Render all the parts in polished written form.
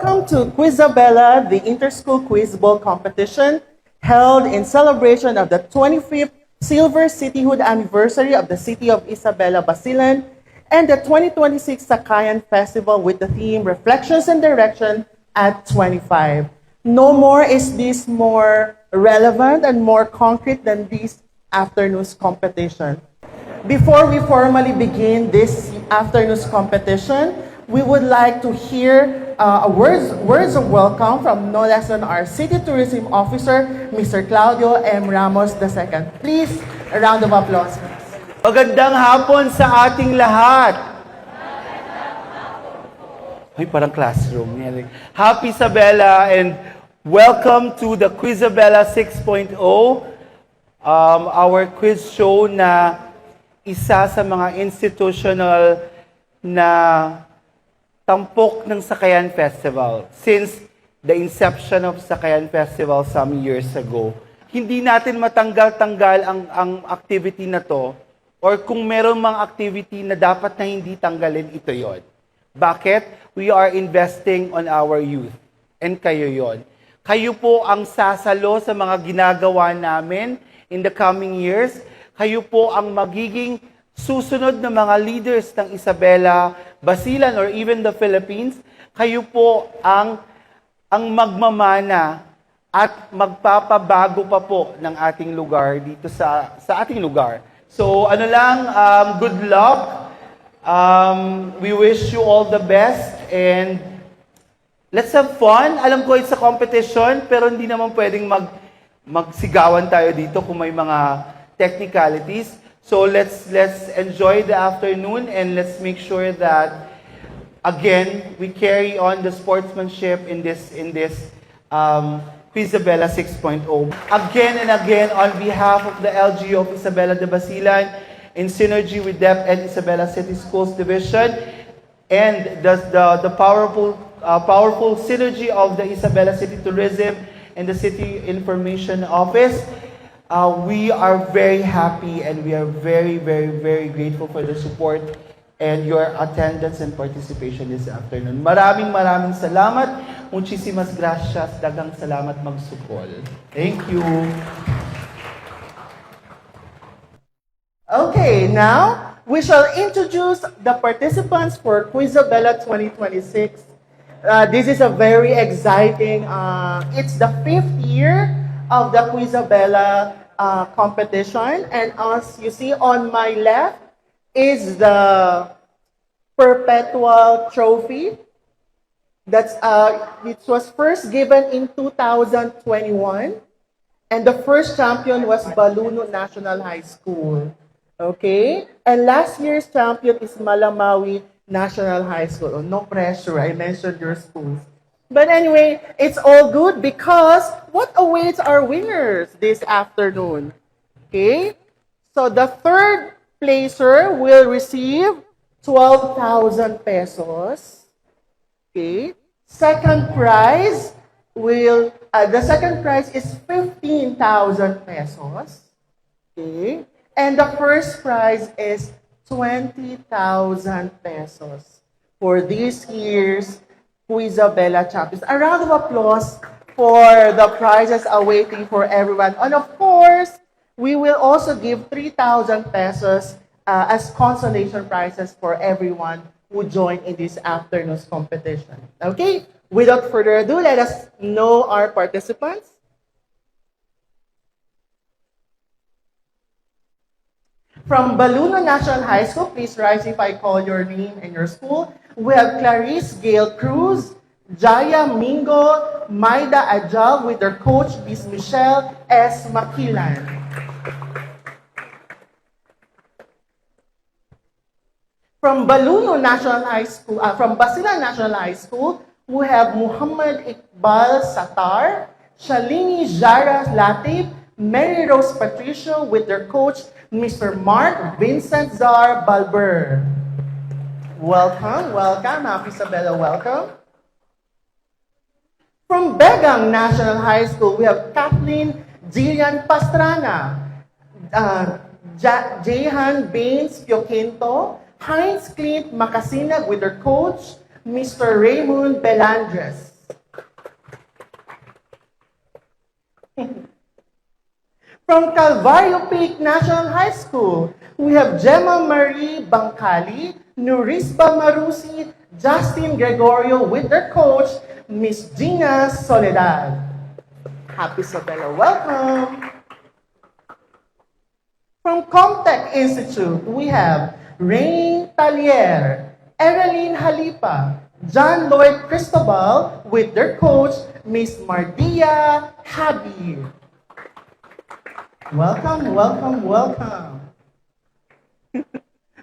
Welcome to Quizabella, the Interschool Quiz Bowl competition held in celebration of the 25th Silver Cityhood anniversary of the city of Isabela, Basilan, and the 2026 Sakayan Festival with the theme Reflections and Direction at 25. No more is this more relevant and more concrete than this afternoon's competition. Before we formally begin this afternoon's competition, we would like to hear words of welcome from no less than our City Tourism Officer, Mr. Claudio M. Ramos II. Please, a round of applause. Magandang hapon sa ating lahat. Ay, parang classroom. Happy Isabela and welcome to the Quizabella 6.0, our quiz show na isa sa mga institutional na tampok ng Sakayan Festival. Since the inception of Sakayan Festival some years ago, hindi natin matanggal-tanggal ang activity na to, or kung meron mga activity na dapat na hindi tanggalin, ito yon. Bakit? We are investing on our youth. And kayo yon. Kayo po ang sasalo sa mga ginagawa namin in the coming years. Kayo po ang magiging susunod na mga leaders ng Isabela, Basilan, or even the Philippines. Kayo po ang magmamana at magpapabago pa po ng ating lugar dito sa ating lugar. So, good luck. We wish you all the best and let's have fun. Alam ko it's a competition, pero hindi naman pwedeng magsigawan tayo dito kung may mga technicalities. So let's enjoy the afternoon and let's make sure that again we carry on the sportsmanship in this Quizabella 6.0. Again and again on behalf of the LGU of Isabela de Basilan, in synergy with DepEd Isabela City Schools Division and the powerful synergy of the Isabela City Tourism and the City Information Office. We are very happy and we are very, very, very grateful for the support and your attendance and participation this afternoon. Maraming salamat. Muchísimas gracias. Dagang salamat magsukol. Thank you. Okay, now we shall introduce the participants for Quizabella 2026. This is a very exciting, it's the 5th year of the Quizabella competition, and as you see on my left is the perpetual trophy. It was first given in 2021, and the first champion was Baluno National High School. Okay, and last year's champion is Malamawi National High School. Oh, no pressure, I mentioned your schools. But anyway, it's all good because what awaits our winners this afternoon? Okay? So the third placer will receive 12,000 pesos. Okay? Second prize is 15,000 pesos. Okay? And the first prize is 20,000 pesos for this year's Quizabella champions. A round of applause for the prizes awaiting for everyone. And of course, we will also give 3,000 pesos as consolation prizes for everyone who joined in this afternoon's competition. Okay, without further ado, let us know our participants. From Baluno National High School, please rise if I call your name and your school. We have Clarice Gail Cruz, Jaya Mingo, Maida Ajal with their coach, Miss Michelle S. Makilan. From Baluno National High School, from Basilan National High School, we have Muhammad Iqbal Satar, Shalini Jara Latif, Mary Rose Patricio with their coach, Mr. Mark Vincent Zar Balber. Welcome. Happy Isabela, welcome. From Begang National High School, we have Kathleen Jillian Pastrana, Jehan Baines Pioquento, Heinz Clint Macasinag with their coach, Mr. Raymond Belandres. From Calvario Peak National High School, we have Gemma Marie Bangkali, Nurisba Marusi, Justin Gregorio with their coach, Miss Gina Soledad. Happy Isabela, welcome! From Comtech Institute, we have Rain Talier, Ereline Halipa, John Lloyd Cristobal with their coach, Miss Mardia Habib. Welcome, welcome, welcome.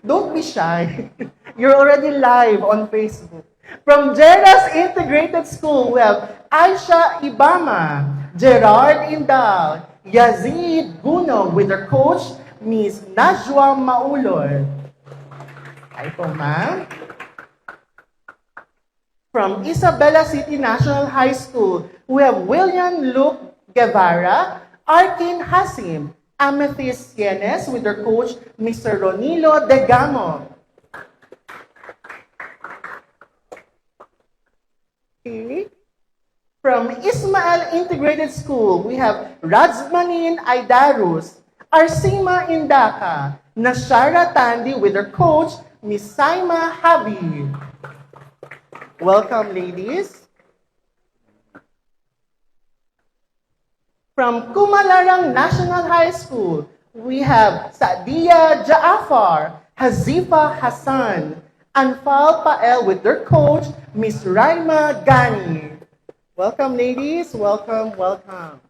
Don't be shy. You're already live on Facebook. From Jeras Integrated School, we have Aisha Ibama, Gerard Indal, Yazid Guno with their coach, Miss Najwa Maulol. Hi po, ma'am. From Isabela City National High School, we have William Luke Guevara, Arkin Hasim, Amethyst Sienes with their coach, Mr. Ronilo Degamo. Okay. From Ismael Integrated School, we have Rajmanin Aidarus, Arsima Indaka, Nashara Tandi with their coach, Miss Saima Habib. Welcome, ladies. From Kumalarang National High School, we have Sadia Jaafar, Hazifa Hassan, Anfal Pael with their coach, Miss Raima Gani. Welcome, ladies. Welcome, welcome.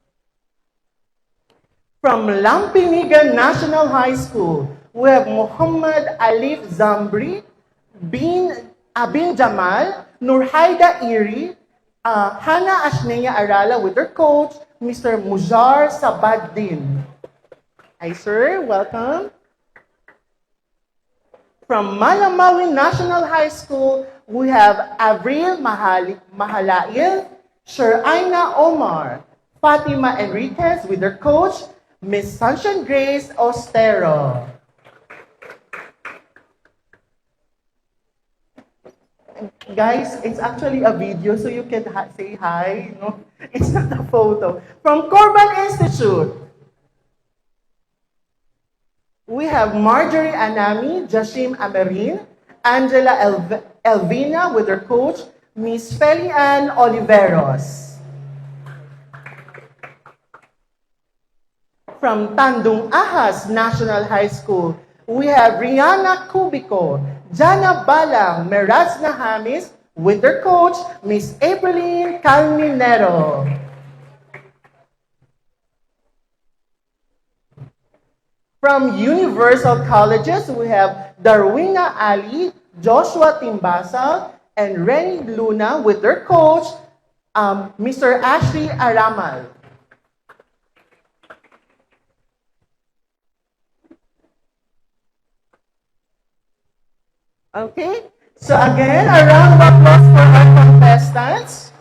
From Lampinigan National High School, we have Muhammad Alif Zambri, Bin Jamal, Nurhaida Iri, Hana Ashneya Arala with their coach, Mr. Mujar Sabaddin. Hi, sir. Welcome. From Malamawin National High School, we have Avril Mahalail, Sheraina Omar, Fatima Enriquez with their coach, Miss Sunshine Grace Ostero. Guys, it's actually a video, so you can say hi. No? It's not a photo. From Corban Institute, we have Marjorie Anami, Jashim Amerin, Angela Elvina with her coach, Miss Felian Oliveros. From Tandung Ahas National High School, we have Rihanna Cubico, Jana Balang, Meraz Nahamis, with their coach, Miss Apeline Calminero. From Universal Colleges, we have Darwina Ali, Joshua Timbasal, and Renny Luna with their coach, Mr. Ashley Aramal. Okay, so again, a round of applause for our contestants.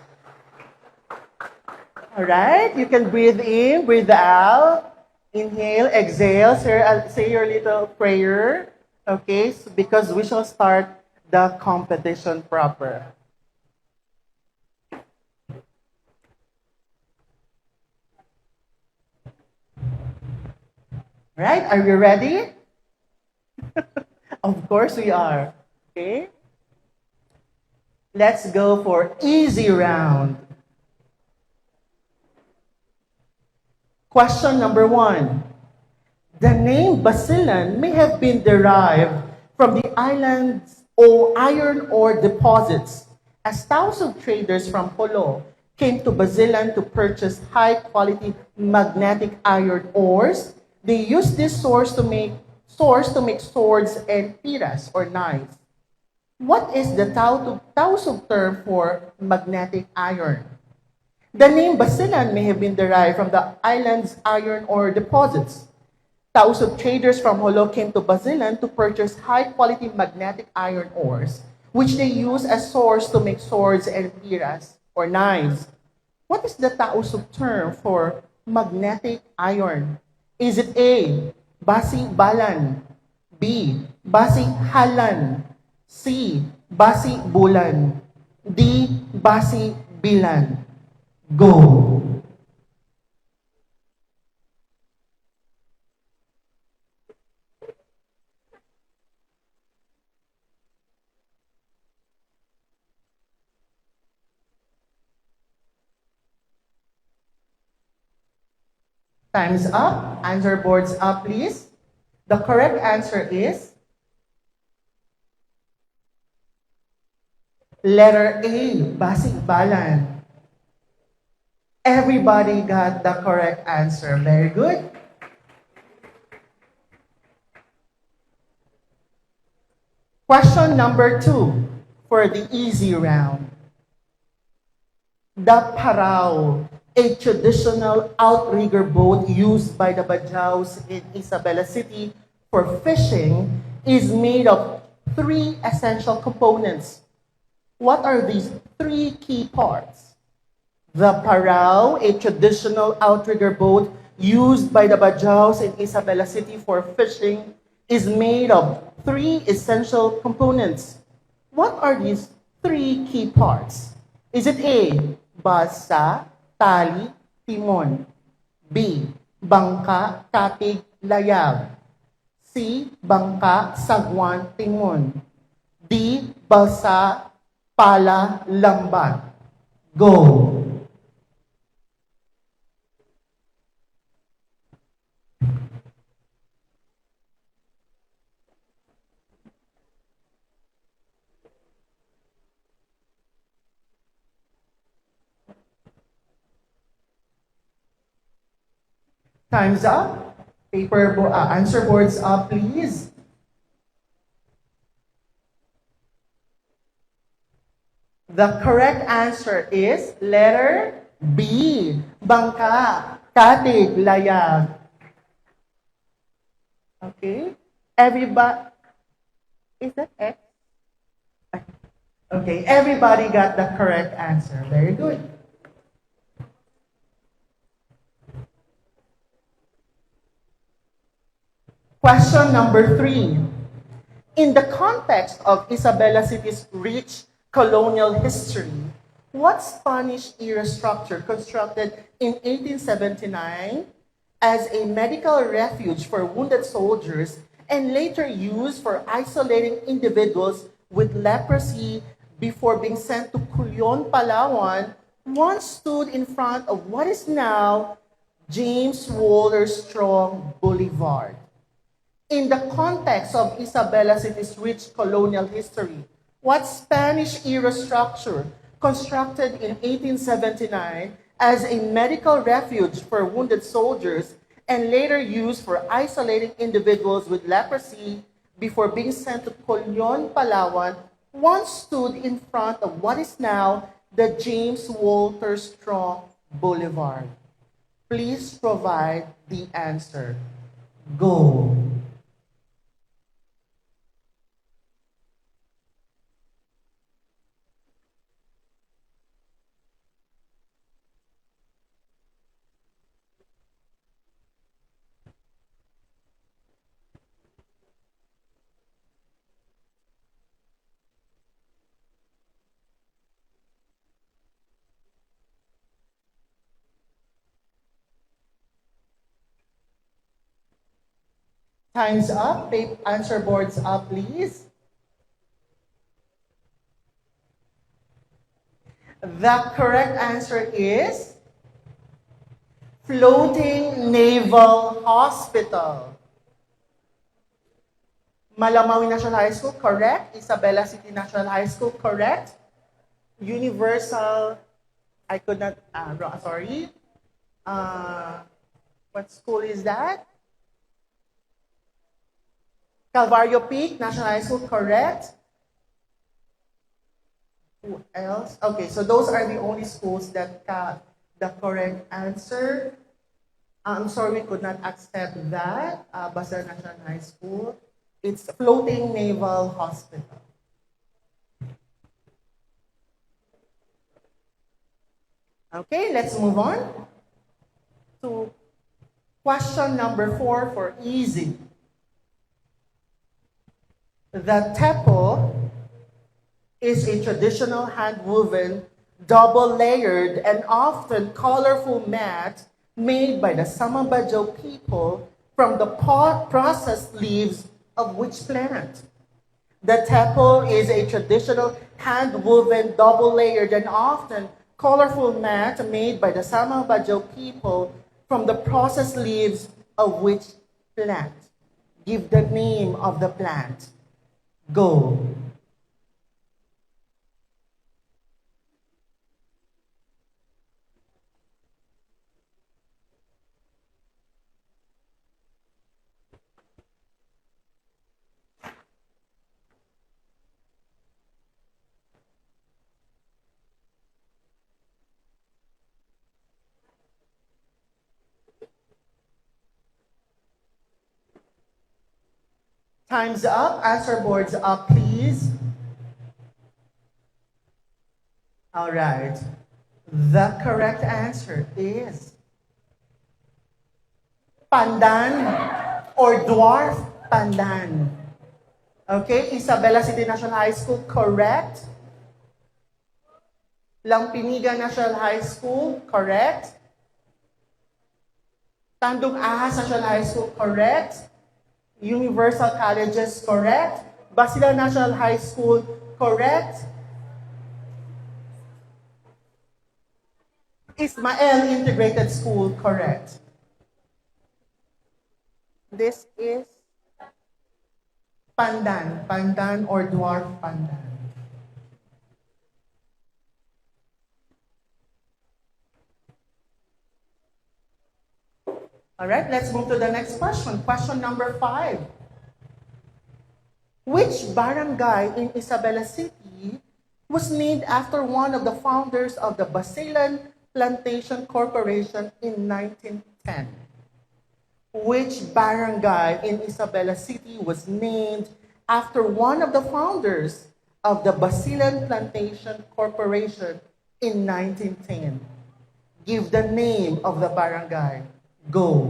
All right, you can breathe in, breathe out, inhale, exhale, say your little prayer. Okay, so because we shall start the competition proper. All right, are you ready? Of course we are. Okay? Let's go for easy round. Question number 1. The name Basilan may have been derived from the island's iron ore deposits, as thousands of traders from Jolo came to Basilan to purchase high-quality magnetic iron ores. They used this source to make swords and tiras or knives. What is the Tausug term for magnetic iron? The name Basilan may have been derived from the island's iron ore deposits. Tausug traders from Jolo came to Basilan to purchase high-quality magnetic iron ores, which they use as swords to make swords and tiras or knives. What is the Tausug term for magnetic iron? Is it A, Basi Balan, B, Basi Halan, C, Basi Bulan, D, Basi Bilan? Go! Time's up. Answer boards up, please. The correct answer is letter A, Basikbalan. Everybody got the correct answer. Very good. Question number 2 for the easy round. The Parao, a traditional outrigger boat used by the Bajaus in Isabela City for fishing, is made of 3 essential components. What are these 3 key parts? The Parao, a traditional outrigger boat used by the Bajaus in Isabela City for fishing, is made of 3 essential components. What are these 3 key parts? Is it A, balsa, tali, timon? B, bangka, katig, layag? C, bangka, sagwan, timon? D, balsa, pala, lambat? Go! Time's up. Answer boards up, please. The correct answer is letter B, bangka, katig, layag. Okay? Everybody, is that X? Okay, everybody got the correct answer. Very good. Question number 3. In the context of Isabela City's rich colonial history, what Spanish-era structure constructed in 1879 as a medical refuge for wounded soldiers and later used for isolating individuals with leprosy before being sent to Culion, Palawan, once stood in front of what is now James Walter Strong Boulevard? In the context of Isabela City's rich colonial history, what Spanish-era structure constructed in 1879 as a medical refuge for wounded soldiers and later used for isolating individuals with leprosy before being sent to Culion, Palawan, once stood in front of what is now the James Walter Strong Boulevard? Please provide the answer. Go. Time's up. Answer boards up, please. The correct answer is Floating Naval Hospital. Malamawi National High School, correct. Isabela City National High School, correct. Universal, I could not, sorry. What school is that? Calvario Peak National High School, correct. Who else? Okay, so those are the only schools that got the correct answer. I'm sorry we could not accept that. Basta National High School. It's Floating Naval Hospital. Okay, let's move on to question number 4 for easy. The tepo is a traditional hand-woven, double-layered, and often colorful mat made by the Samambadjo people from the processed leaves of which plant? The tepo is a traditional hand-woven, double-layered, and often colorful mat made by the Samambadjo people from the processed leaves of which plant? Give the name of the plant. Go. Time's up. Answer boards up, please. All right. The correct answer is pandan or dwarf pandan. Okay, Isabela City National High School, correct. Lampinigan National High School, correct. Tandung Ahas National High School, correct. Universal Colleges, correct. Basilan National High School, correct. Ismael Integrated School, correct. This is pandan, pandan or dwarf pandan. All right, let's move to the next question. Question number 5. Which barangay in Isabela City was named after one of the founders of the Basilan Plantation Corporation in 1910? Which barangay in Isabela City was named after one of the founders of the Basilan Plantation Corporation in 1910? Give the name of the barangay. Go.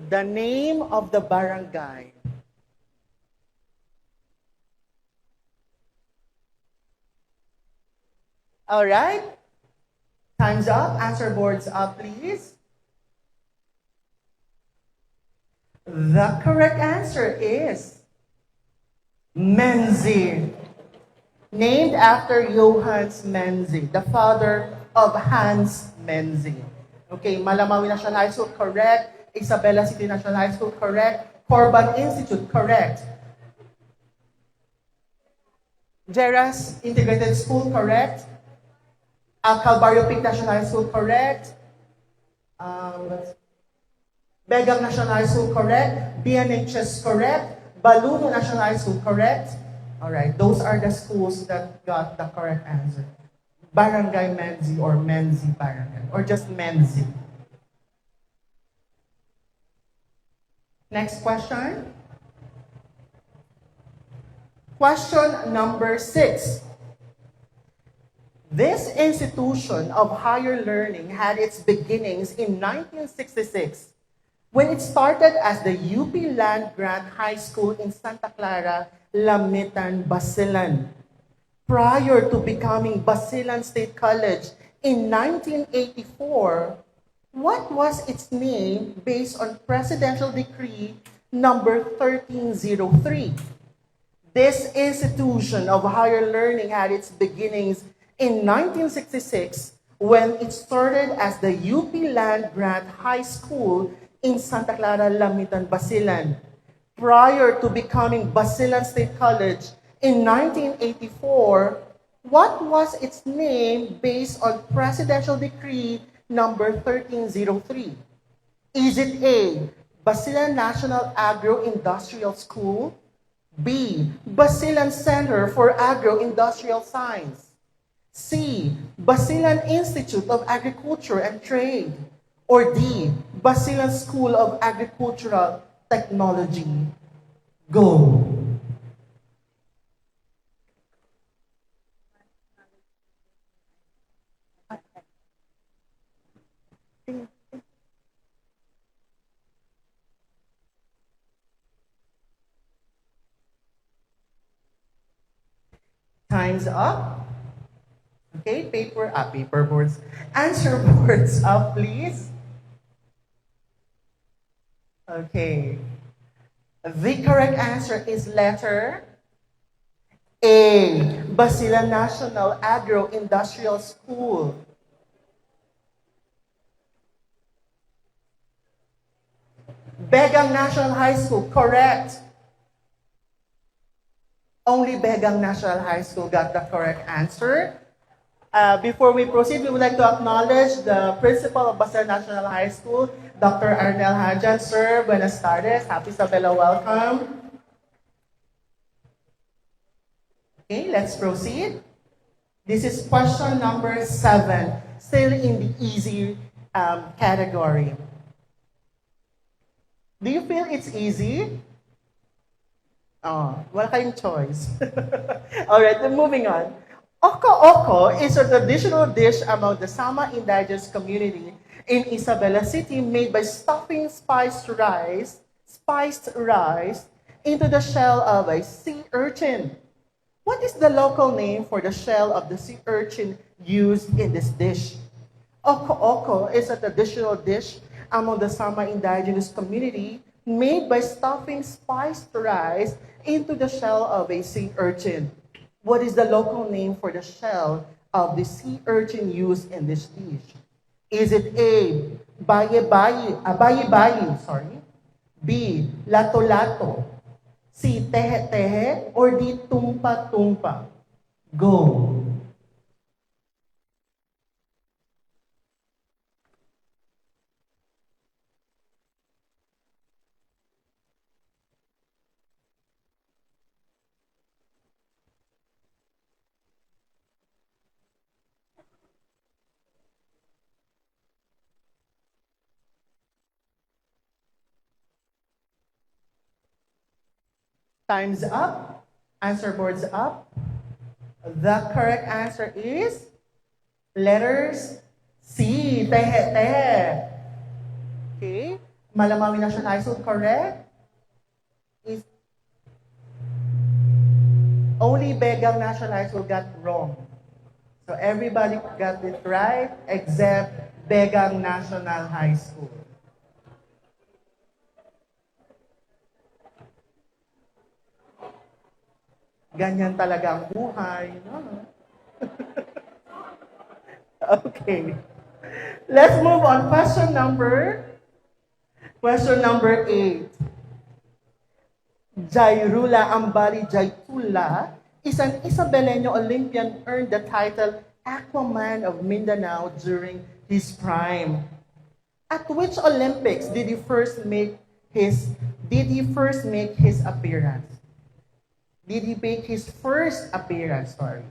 The name of the barangay. All right. Time's up. Answer boards up, please. The correct answer is Menzi. Named after Johannes Menzi, the father of Hans Menzi. Okay, Malamawi National High School, correct. Isabela City National High School, correct. Corban Institute, correct. Jeras Integrated School, correct. Calvario Peak National High School, correct. Begang National High School, correct. BNHS, correct. Baluno National High School, correct. All right, those are the schools that got the correct answer. Barangay Menzi or Menzi Barangay, or just Menzi. Next question. Question number 6. This institution of higher learning had its beginnings in 1966 when it started as the UP Land Grant High School in Santa Clara, Lamitan, Basilan. Prior to becoming Basilan State College in 1984, what was its name based on Presidential Decree number 1303? This institution of higher learning had its beginnings in 1966 when it started as the UP Land Grant High School in Santa Clara, Lamitan, Basilan. Prior to becoming Basilan State College in 1984, what was its name based on Presidential Decree number 1303? Is it A, Basilan National Agro-Industrial School? B, Basilan Center for Agro-Industrial Science? C, Basilan Institute of Agriculture and Trade? Or D, Basilan School of Agricultural Technology? Go. Time's up. Okay, paper boards. Answer boards up, please. Okay. The correct answer is letter A. Basilan National Agro-Industrial School. Begang National High School, correct. Only Begang National High School got the correct answer. Before we proceed, we would like to acknowledge the principal of Basilan National High School, Dr. Arnel Hajan. Sir, buenas tardes. Happy Isabela, welcome. Okay, let's proceed. This is question number 7, still in the easy category. Do you feel it's easy? Oh, wala kayong choice. All right, then moving on. Oko-oko is a traditional dish among the Sama indigenous community in Isabela City made by stuffing spiced rice into the shell of a sea urchin. What is the local name for the shell of the sea urchin used in this dish? Oko-oko is a traditional dish among the Sama indigenous community made by stuffing spiced rice into the shell of a sea urchin. What is the local name for the shell of the sea urchin used in this dish? Is it A, bayi-bayi, sorry. B, lato-lato. C, tehe-tehe. Or D, tumpa-tumpa. Go. Time's up. Answer board's up. The correct answer is letters C, tehe-tehe. Okay. Malamawi National High School, correct? Is only Begang National High School got wrong. So everybody got it right except Begang National High School. Ganyan talaga ang buhay. No? Okay. Let's move on. Question number 8. Jairula Ambali Jaitula is an Isabeleño Olympian earned the title Aquaman of Mindanao during his prime. At which Olympics did he first make his appearance? Did he make his first appearance? Sorry.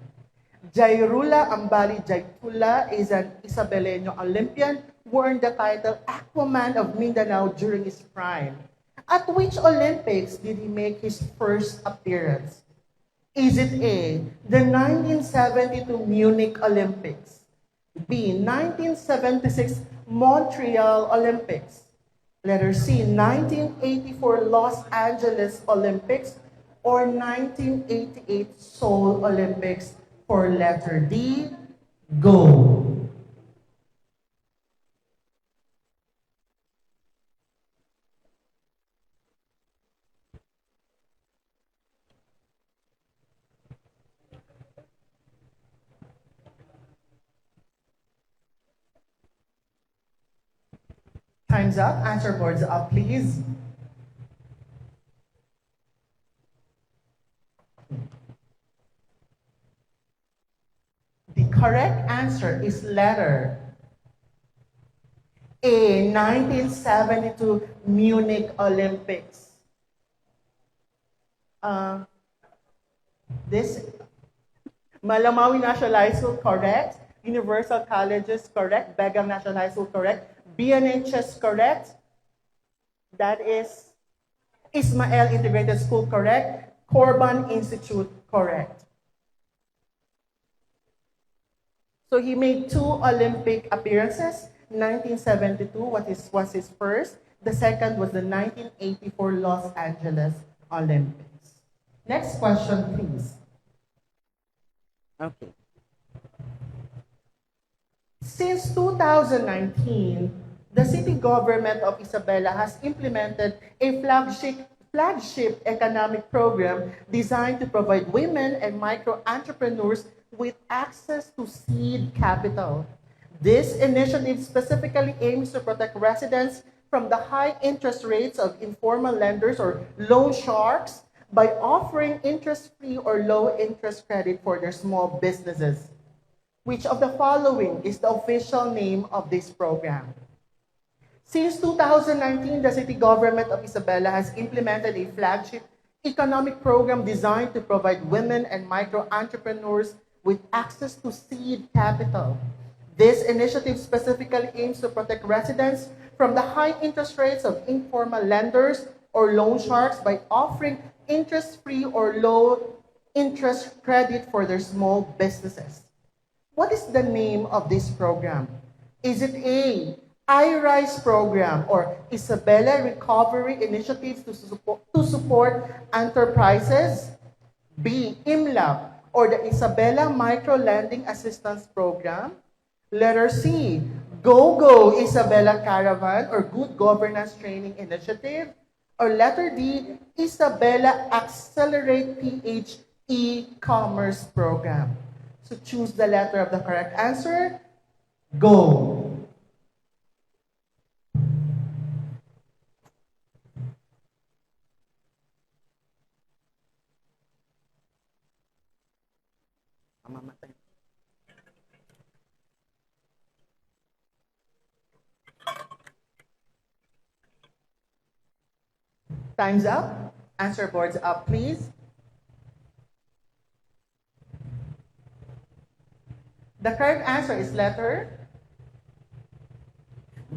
Jairula Ambali Jaitula is an Isabeleño Olympian who earned the title Aquaman of Mindanao during his prime. At which Olympics did he make his first appearance? Is it A, the 1972 Munich Olympics, B, 1976 Montreal Olympics, letter C, 1984 Los Angeles Olympics, or 1988 Seoul Olympics for letter D? Go. Time's up. Answer boards up, please. The correct answer is letter A, 1972 Munich Olympics. This Malamawi National High School, correct. Universal Colleges, correct. Begang National High School, correct. BNHS, correct. That is Ismael Integrated School, correct. Corban Institute, correct. So he made 2 Olympic appearances. 1972 was his first. The second was the 1984 Los Angeles Olympics. Next question, please. Okay. Since 2019, the city government of Isabela has implemented a flagship economic program designed to provide women and micro entrepreneurs with access to seed capital. This initiative specifically aims to protect residents from the high interest rates of informal lenders or loan sharks by offering interest-free or low-interest credit for their small businesses. Which of the following is the official name of this program? Since 2019, the city government of Isabela has implemented a flagship economic program designed to provide women and micro entrepreneurs with access to seed capital. This initiative specifically aims to protect residents from the high interest rates of informal lenders or loan sharks by offering interest-free or low-interest credit for their small businesses. What is the name of this program? Is it A, iRise program or Isabela Recovery Initiatives to support enterprises? B, IMLAP or the Isabela Micro Lending Assistance Program? Letter C, Go Isabela Caravan or Good Governance Training Initiative? Or letter D, Isabela Accelerate PH E-Commerce Program? So choose the letter of the correct answer. Go. Time's up. Answer boards up, please. The correct answer is letter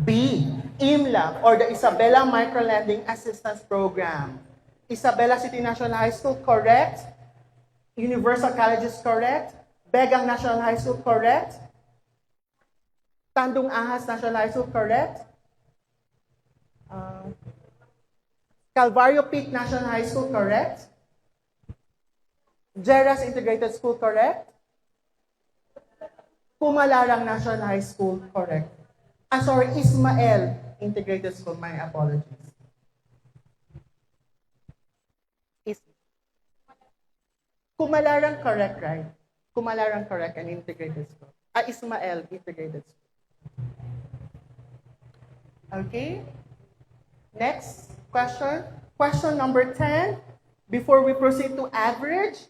B, IMLAP, or the Isabela Microlending Assistance Program. Isabela City National High School, correct. Universal Colleges, correct. Begang National High School, correct. Tandung Ahas National High School, correct. Calvario Peak National High School, correct. Jeras Integrated School, correct. Pumalarang National High School, correct. Sorry, Ismael Integrated School, my apologies. Pumalarang, correct, right? Pumalarang, correct, and Integrated School. Ismael Integrated School. Okay. Next question. Question number 10. Before we proceed to average,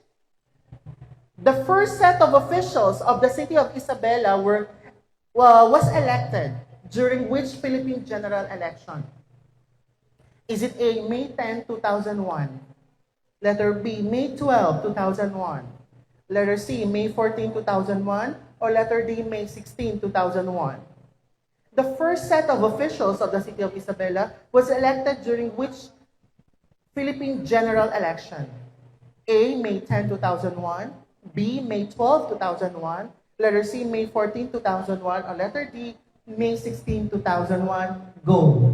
the first set of officials of the city of Isabela was elected during which Philippine general election? Is it A, May 10, 2001? Letter B, May 12, 2001? Letter C, May 14, 2001? Or letter D, May 16, 2001? The first set of officials of the city of Isabela was elected during which Philippine general election? A, May 10, 2001? B, May 12, 2001? Letter C, May 14, 2001? Or letter D, May 16, 2001? Go.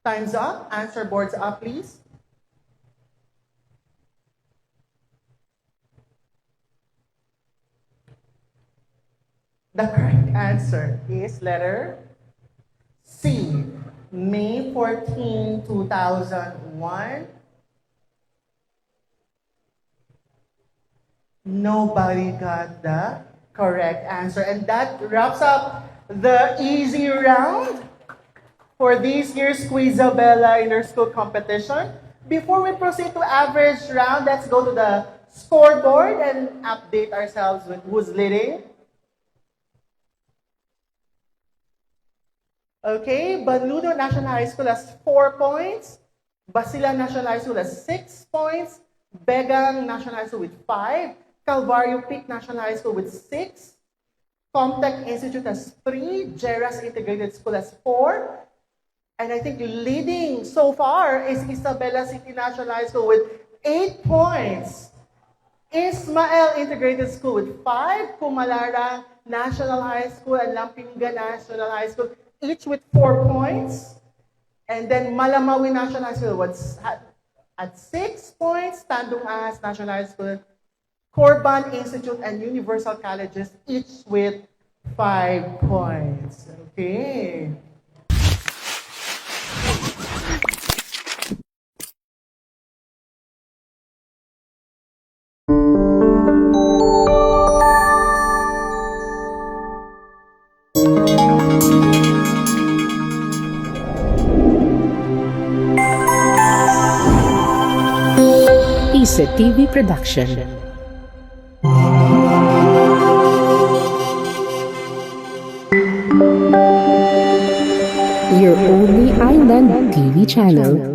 Time's up. Answer boards up, please. The correct answer is letter C, May 14, 2001. Nobody got the correct answer. And that wraps up the easy round for this year's Quizabella Inter-School Competition. Before we proceed to average round, let's go to the scoreboard and update ourselves with who's leading. Okay, Banludo National High School has 4 points. Basilan National High School has 6 points. Begang National High School with 5. Calvario Peak National High School with 6. Comtech Institute has 3. Jeras Integrated School has 4. And I think leading so far is Isabela City National High School with 8 points. Ismael Integrated School with 5, Pumalarang National High School and Lampinga National High School, each with 4 points. And then Malamawi National High School was at 6 points, Tandung Ahas National High School, Corban Institute and Universal Colleges, each with 5 points. Okay. ISA TV Production. Your only island TV channel.